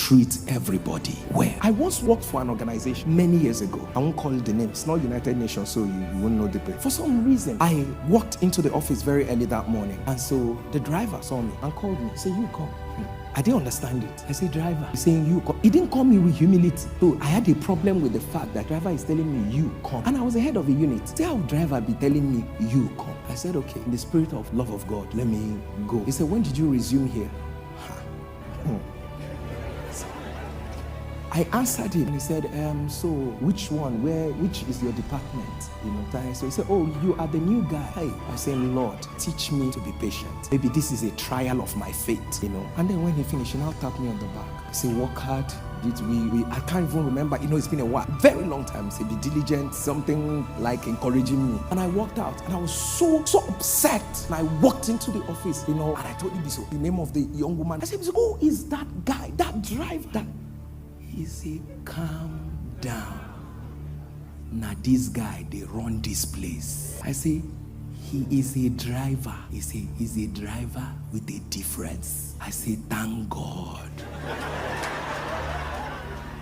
treat everybody well. I once worked for an organization many years ago. I won't call it the name. It's not United Nations, so you won't know the place. For some reason, I walked into the office very early that morning, and so the driver saw me and called me. Say, you come. I didn't understand it. I said, driver. He's saying, you come. He didn't call me with humility. So I had a problem with the fact that driver is telling me, you come. And I was the head of a unit. Say, how driver be telling me, you come? I said, okay, in the spirit of love of God, let me go. He said, when did you resume here? I answered him and he said, so which one, which is your department? So he said, oh, you are the new guy. I said, Lord, teach me to be patient. Maybe this is a trial of my faith, And then when he finished, he now tapped me on the back. He said, work hard. I can't even remember, it's been a while, very long time. Say, be diligent, something like encouraging me. And I walked out and I was so upset. And I walked into the office, and I told him this, the name of the young woman. I said, who is that guy, that driver? He said, calm down. Now this guy, they run this place. I say, he is a driver. He said, he's a driver with a difference. I say, thank God.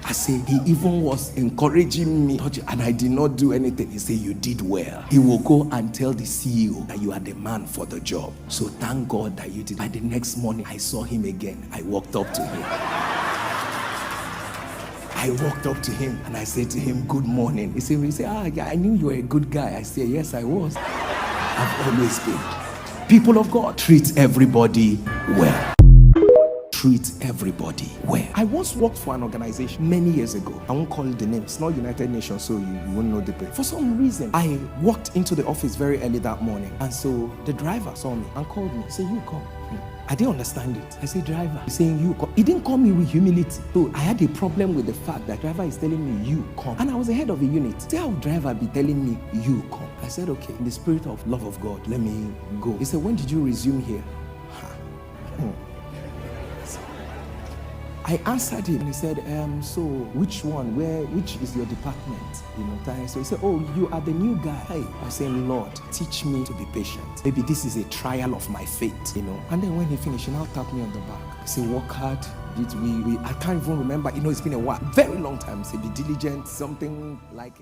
I say, he even was encouraging me, and I did not do anything. He said, you did well. He will go and tell the CEO that you are the man for the job. So thank God that you did. By the next morning, I saw him again. I walked up to him. I walked up to him and I said to him, good morning. He said, I knew you were a good guy. I said, yes, I was. I've always been. People of God, treat everybody well. Treat everybody well. I once worked for an organization many years ago. I won't call it the name. It's not United Nations, so you won't know the place. For some reason, I walked into the office very early that morning, and so the driver saw me and called me. Say, you come. I didn't understand it. I said, driver. He's saying, you come. He didn't call me with humility. So I had a problem with the fact that driver is telling me, you come. And I was the head of a unit. Say, how driver be telling me, you come? I said, okay, in the spirit of love of God, let me go. He said, when did you resume here? I answered him and he said, so which one, which is your department? So he said, oh, you are the new guy. I said, Lord, teach me to be patient. Maybe this is a trial of my faith, And then when he finished, he now tapped me on the back. He said, work hard. I can't even remember, it's been a while, very long time. Say, be diligent, something like